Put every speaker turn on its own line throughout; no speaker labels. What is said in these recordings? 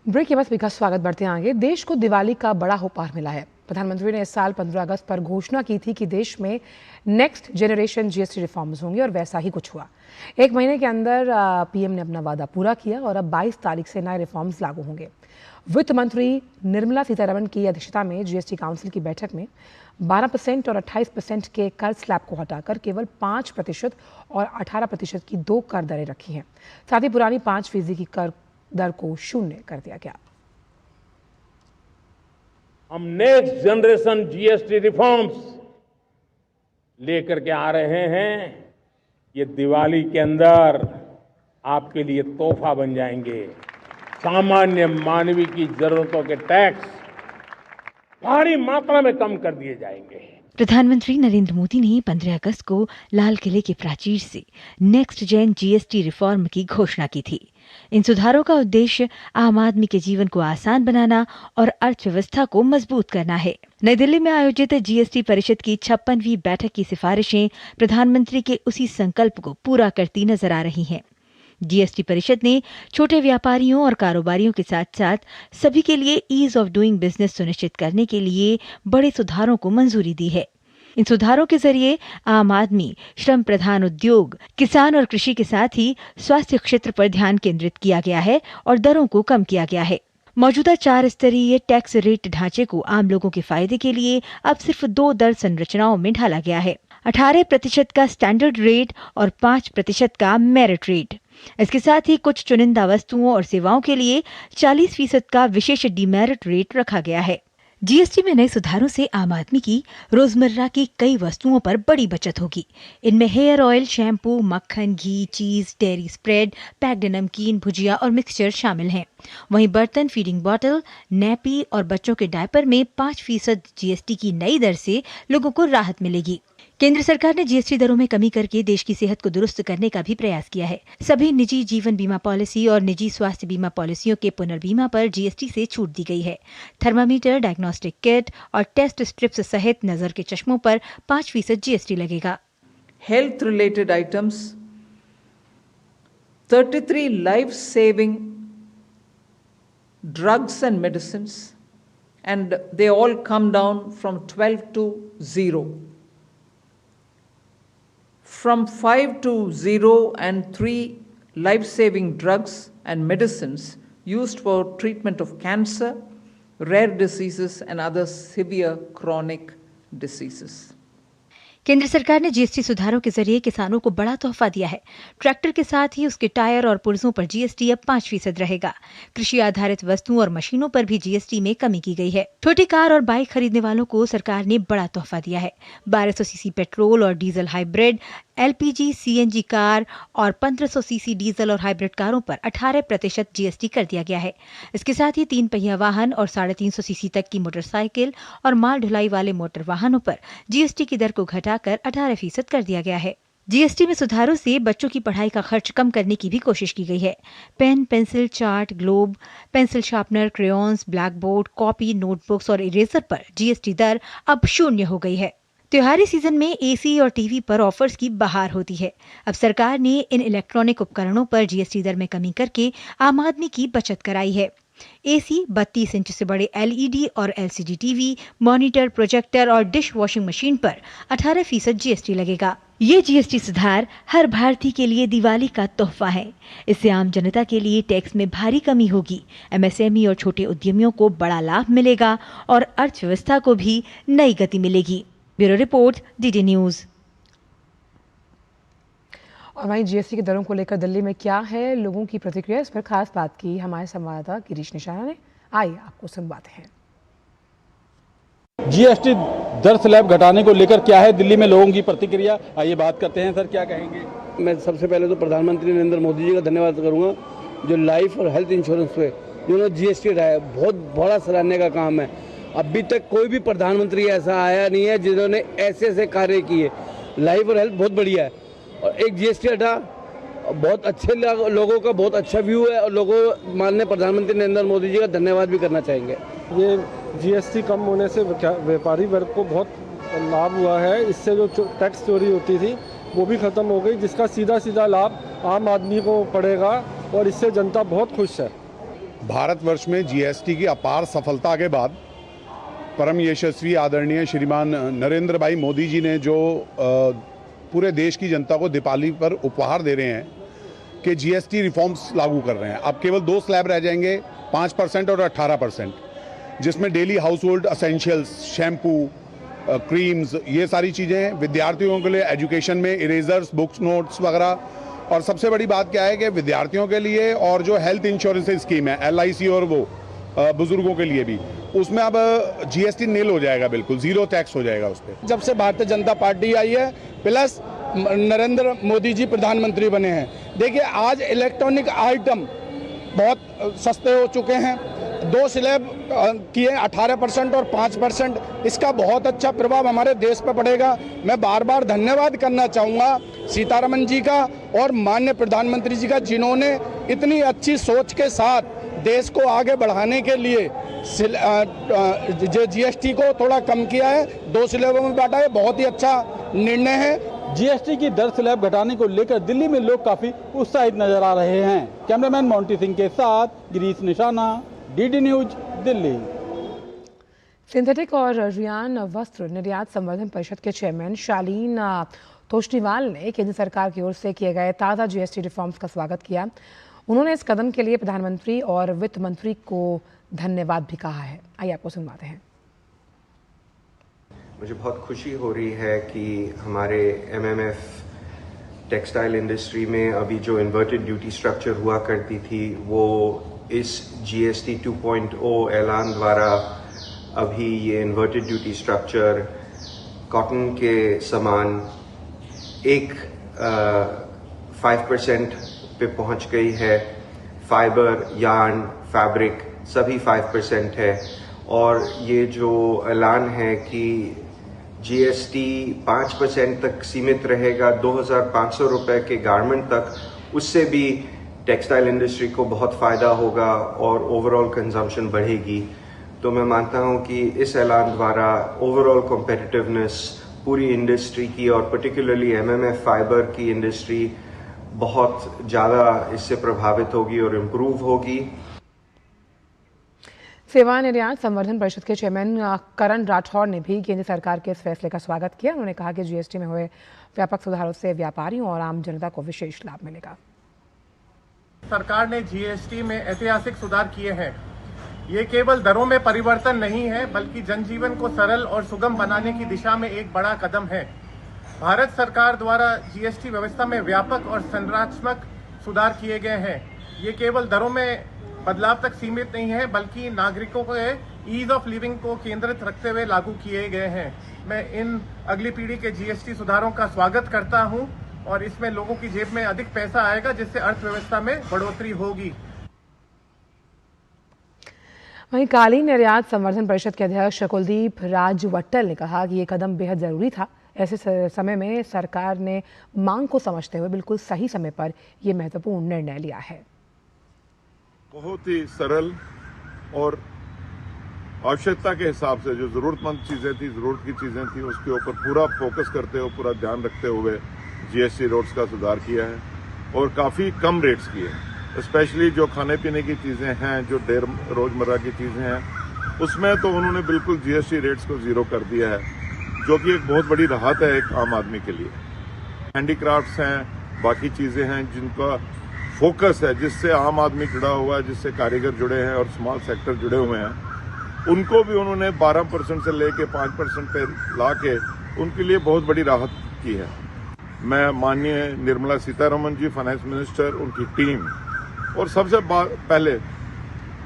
Break के बाद का स्वागत। बढ़ते हैं आगे। देश को दिवाली का बड़ा उपहार मिला है। प्रधानमंत्री ने इस साल 15 अगस्त पर घोषणा की थी कि देश में नेक्स्ट जनरेशन जीएसटी रिफॉर्म्स होंगे और वैसा ही कुछ हुआ। एक महीने के अंदर पीएम ने अपना वादा पूरा किया और अब 22 तारीख से नए रिफॉर्म्स लागू होंगे। वित्त मंत्री निर्मला सीतारमण की अध्यक्षता में जीएसटी काउंसिल की बैठक में 12% और 28% के कर स्लैब को हटाकर केवल 5% और 18% की 2 कर दरें रखी हैं। साथ ही पुरानी 5% की कर दर को शून्य कर दिया गया।
हम नेक्स्ट जनरेशन जीएसटी रिफॉर्म्स लेकर के आ रहे हैं। ये दिवाली के अंदर आपके लिए तोहफा बन जाएंगे। सामान्य मानवीय की जरूरतों के टैक्स भारी मात्रा में कम कर दिए जाएंगे।
प्रधानमंत्री नरेंद्र मोदी ने 15 अगस्त को लाल किले के प्राचीर से नेक्स्ट जेन जीएसटी रिफॉर्म की घोषणा की थी। इन सुधारों का उद्देश्य आम आदमी के जीवन को आसान बनाना और अर्थव्यवस्था को मजबूत करना है। नई दिल्ली में आयोजित जीएसटी परिषद की 56वीं बैठक की सिफारिशें प्रधानमंत्री के उसी संकल्प को पूरा करती नजर आ रही हैं। जीएसटी परिषद ने छोटे व्यापारियों और कारोबारियों के साथ साथ सभी के लिए ईज ऑफ डूइंग बिजनेस सुनिश्चित करने के लिए बड़े सुधारों को मंजूरी दी है। इन सुधारों के जरिए आम आदमी, श्रम प्रधान उद्योग, किसान और कृषि के साथ ही स्वास्थ्य क्षेत्र पर ध्यान केंद्रित किया गया है और दरों को कम किया गया है। मौजूदा 4 स्तरीय टैक्स रेट ढांचे को आम लोगों के फायदे के लिए अब सिर्फ 2 दर संरचनाओं में ढाला गया है। 18% का स्टैंडर्ड रेट और 5% का मेरिट रेट। इसके साथ ही कुछ चुनिंदा वस्तुओं और सेवाओं के लिए 40% का विशेष डीमेरिट रेट रखा गया है। जीएसटी में नए सुधारों से आम आदमी की रोजमर्रा की कई वस्तुओं पर बड़ी बचत होगी। इनमें हेयर ऑयल, शैम्पू, मक्खन, घी, चीज, डेयरी स्प्रेड, पैक्ड नमकीन, भुजिया और मिक्सचर शामिल हैं। वहीं बर्तन, फीडिंग बॉटल, नैपी और बच्चों के डायपर में 5% जीएसटी की नई दर से लोगों को राहत मिलेगी। केंद्र सरकार ने जीएसटी दरों में कमी करके देश की सेहत को दुरुस्त करने का भी प्रयास किया है। सभी निजी जीवन बीमा पॉलिसी और निजी स्वास्थ्य बीमा पॉलिसियों के पुनर्बीमा पर जीएसटी से छूट दी गई है। थर्मामीटर, डायग्नोस्टिक किट और टेस्ट स्ट्रिप्स सहित नजर के चश्मों पर 5% जीएसटी लगेगा।
Health related items, 33 life saving drugs and medicine and they all come down from 12 to 0. From 5 to 0 and 3 life-saving drugs and medicines used for treatment of cancer, rare diseases and other severe chronic diseases.
केंद्र सरकार ने GST सुधारों के जरिए किसानों को बड़ा तोहफा दिया है। ट्रैक्टर के साथ ही उसके टायर और पुर्जों पर जीएसटी अब 5% रहेगा। कृषि आधारित वस्तुओं और मशीनों पर भी जीएसटी में कमी की गई है। छोटी कार और बाइक खरीदने वालों को सरकार ने बड़ा तोहफा दिया है। 1200 सीसी पेट्रोल और diesel hybrid, LPG, CNG car और 1500 सीसी डीजल और हाइब्रिड कारों पर 18% जीएसटी कर दिया गया है। इसके साथ ही 3 पहिया वाहन और 350 सीसी तक की मोटरसाइकिल और माल ढुलाई वाले मोटर वाहनों पर जीएसटी की दर को घटाकर 18% कर दिया गया है। जीएसटी में सुधारों से बच्चों की पढ़ाई का खर्च कम करने की भी कोशिश की गई है। Pen, pencil, chart, globe, pencil sharpener, crayons, black board, copy, notebooks और इरेजर पर जीएसटी दर अब 0 हो गई है। त्योहारी सीजन में एसी और टीवी पर ऑफर्स की बहार होती है। अब सरकार ने इन इलेक्ट्रॉनिक उपकरणों पर जीएसटी दर में कमी करके आम आदमी की बचत कराई है। एसी, 32 इंच से बड़े एलईडी और एलसीडी टीवी, मॉनिटर, प्रोजेक्टर और डिश वॉशिंग मशीन पर 18% जीएसटी लगेगा। ये जीएसटी सुधार हर भारतीय के लिए दिवाली का तोहफा है। इससे आम जनता के लिए टैक्स में भारी कमी होगी। एमएसएमई और छोटे उद्यमियों को बड़ा लाभ मिलेगा और अर्थव्यवस्था को भी नई गति मिलेगी। Bureau report, DD news.
और वहीं जीएसटी की दरों को लेकर दिल्ली में क्या है लोगों की प्रतिक्रिया, इस पर खास बात की हमारे संवाददाता गिरीश निशाना ने। आइए आपको सुनवाते हैं।
जीएसटी दर स्लैब घटाने को लेकर क्या है दिल्ली में लोगों की प्रतिक्रिया, आइए बात करते हैं। सर, क्या कहेंगे?
मैं सबसे पहले तो प्रधानमंत्री नरेंद्र मोदी जी का धन्यवाद करूंगा, जो लाइफ और हेल्थ इंश्योरेंस पे जिन्होंने जीएसटी हटाया, बहुत बड़ा सराहने का काम है। अभी तक कोई भी प्रधानमंत्री ऐसा आया नहीं है जिन्होंने ऐसे कार्य किए। लाइफ और हेल्थ बहुत बढ़िया है और एक जीएसटी हटा, बहुत अच्छे लोगों का बहुत अच्छा व्यू है और लोगों माननीय प्रधानमंत्री नरेंद्र मोदी जी का धन्यवाद भी करना चाहेंगे।
ये जीएसटी कम होने से व्यापारी वर्ग को बहुत लाभ हुआ है। इससे जो टैक्स चोरी होती थी वो भी खत्म हो गई, जिसका सीधा लाभ आम आदमी को पड़ेगा और इससे जनता बहुत खुश है।
भारतवर्ष में जीएसटी की अपार सफलता के बाद परम यशस्वी आदरणीय श्रीमान नरेंद्र भाई मोदी जी ने जो पूरे देश की जनता को दीपावली पर उपहार दे रहे हैं कि जीएसटी रिफॉर्म्स लागू कर रहे हैं। अब केवल 2 स्लैब रह जाएंगे, 5% और 18%, जिसमें daily house hold essentials, shampoo, creams, ये सारी चीज़ें, विद्यार्थियों के लिए एजुकेशन में इरेजर्स, बुक्स, नोट्स वगैरह, और सबसे बड़ी बात क्या है कि विद्यार्थियों के लिए और जो हेल्थ इंश्योरेंस स्कीम है LIC और वो बुजुर्गों के लिए भी, उसमें अब जीएसटी नील हो जाएगा, बिल्कुल जीरो टैक्स हो जाएगा उस पर।
जब से भारतीय जनता पार्टी आई है प्लस नरेंद्र मोदी जी प्रधानमंत्री बने हैं, देखिए आज इलेक्ट्रॉनिक आइटम बहुत सस्ते हो चुके हैं। 2 स्लैब किए 18% और 5%, इसका बहुत अच्छा प्रभाव हमारे देश पर पड़ेगा। मैं बार बार धन्यवाद करना चाहूँगा सीतारमन जी का और माननीय प्रधानमंत्री जी का, जिन्होंने इतनी अच्छी सोच के साथ देश को आगे बढ़ाने के लिए जीएसटी को थोड़ा कम किया है, 2 स्लैबों में बांटा है। बहुत ही अच्छा निर्णय है।
जीएसटी की दर स्लैब घटाने को लेकर दिल्ली में लोग काफी उत्साहित नजर आ रहे हैं। कैमरामैन मोंटी सिंह के साथ गिरीश निशाना, DD न्यूज, दिल्ली।
सिंथेटिक और रियान वस्त्र निर्यात संवर्धन परिषद के चेयरमैन शालीन तोष्णीवाल ने केंद्र सरकार की ओर से किए गए ताज़ा जीएसटी रिफॉर्म्स का स्वागत किया। उन्होंने इस कदम के लिए प्रधानमंत्री और वित्त मंत्री को धन्यवाद भी कहा है। आइए आपको सुनवाते हैं।
मुझे बहुत खुशी हो रही है कि हमारे MMF टेक्सटाइल इंडस्ट्री में अभी जो इन्वर्टेड ड्यूटी स्ट्रक्चर हुआ करती थी, वो इस GST 2.0 ऐलान द्वारा अभी ये इन्वर्टेड ड्यूटी स्ट्रक्चर कॉटन के समान 5% पे पहुंच गई है। फाइबर, यार्न, फैब्रिक सभी 5% है। और ये जो ऐलान है कि GST 5% तक सीमित रहेगा 2,500 रुपये के गारमेंट तक, उससे भी टेक्सटाइल इंडस्ट्री को बहुत फ़ायदा होगा और ओवरऑल कंजम्पशन बढ़ेगी। तो मैं मानता हूं कि इस ऐलान द्वारा ओवरऑल कॉम्पिटिटिवनेस पूरी इंडस्ट्री की और पर्टिकुलरली MMF फाइबर की इंडस्ट्री बहुत ज़्यादा इससे प्रभावित होगी और इम्प्रूव होगी।
सेवा निर्यात संवर्धन परिषद के चेयरमैन करण राठौर ने भी केंद्र सरकार के इस फैसले का स्वागत किया। उन्होंने कहा कि जीएसटी में हुए व्यापक सुधारों से व्यापारियों और आम जनता को विशेष लाभ मिलेगा।
सरकार ने जीएसटी में ऐतिहासिक सुधार किए हैं। ये केवल दरों में परिवर्तन नहीं है, बल्कि जनजीवन को सरल और सुगम बनाने की दिशा में एक बड़ा कदम है। भारत सरकार द्वारा जीएसटी व्यवस्था में व्यापक और संरचनात्मक सुधार किए गए हैं। ये केवल दरों में बदलाव तक सीमित नहीं है, बल्कि नागरिकों के ईज ऑफ लिविंग को केंद्रित रखते हुए लागू किए गए हैं। मैं इन अगली पीढ़ी के जीएसटी सुधारों का स्वागत करता हूं और इसमें लोगों की जेब में अधिक पैसा आएगा, जिससे अर्थव्यवस्था में बढ़ोतरी होगी।
वहीं कालीन निर्यात संवर्धन परिषद के अध्यक्ष कुलदीप राजवट्टल ने कहा कि ये कदम बेहद जरूरी था। ऐसे समय में सरकार ने मांग को समझते हुए बिल्कुल सही समय पर यह महत्वपूर्ण निर्णय लिया है।
बहुत ही सरल और आवश्यकता के हिसाब से जो जरूरतमंद चीजें थी, जरूरत की चीजें थी, उसके ऊपर पूरा फोकस करते हुए, पूरा ध्यान रखते हुए जीएसटी रेट्स का सुधार किया है और काफी कम रेट्स किए हैं। स्पेशली जो खाने पीने की चीजें हैं, जो रोजमर्रा की चीजें हैं, उसमें तो उन्होंने बिल्कुल जीएसटी रेट्स को जीरो कर दिया है, जो कि एक बहुत बड़ी राहत है एक आम आदमी के लिए। हैंडीक्राफ्ट्स हैं, बाकी चीजें हैं जिनका फोकस है, जिससे आम आदमी जुड़ा हुआ है, जिससे कारीगर जुड़े हैं और स्मॉल सेक्टर जुड़े हुए हैं, उनको भी उन्होंने 12% से लेके 5% पे ला के उनके लिए बहुत बड़ी राहत की है। मैं माननीय निर्मला सीतारमन जी, फाइनेंस मिनिस्टर, उनकी टीम और सबसे पहले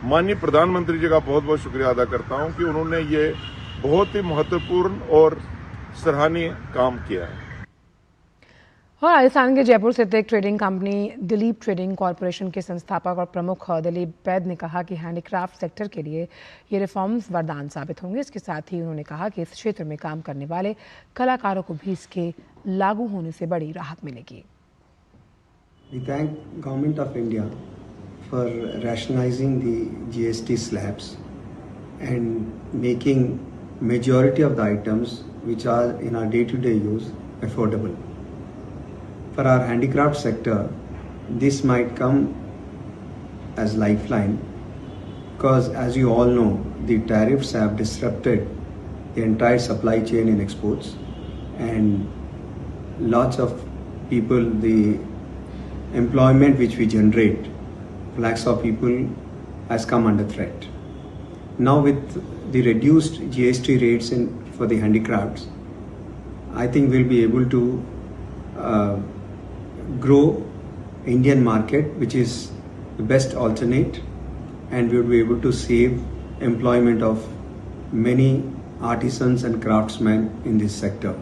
माननीय प्रधानमंत्री जी का बहुत बहुत शुक्रिया अदा करता हूं कि उन्होंने ये बहुत ही महत्वपूर्ण और सराहनीय काम किया है।
और राजस्थान के जयपुर स्थित एक trading company Dilip trading corporation के संस्थापक और प्रमुख दिलीप बैद ने कहा कि हैंडीक्राफ्ट सेक्टर के लिए ये रिफॉर्म्स वरदान साबित होंगे। इसके साथ ही उन्होंने कहा कि इस क्षेत्र में काम करने वाले कलाकारों को भी इसके लागू होने से बड़ी राहत मिलेगी।
We thank Government of India for rationalizing the GST slabs and making majority of the items which are in our day-to-day use affordable. For our handicraft sector, this might come as lifeline because as you all know, the tariffs have disrupted the entire supply chain in exports, and lots of people, the employment which we generate, lakhs of people, has come under threat. Now with the reduced GST rates for the handicrafts, I think we'll be able to grow Indian market, which is the best alternate, and we'll be able to save employment of many artisans and craftsmen in this sector.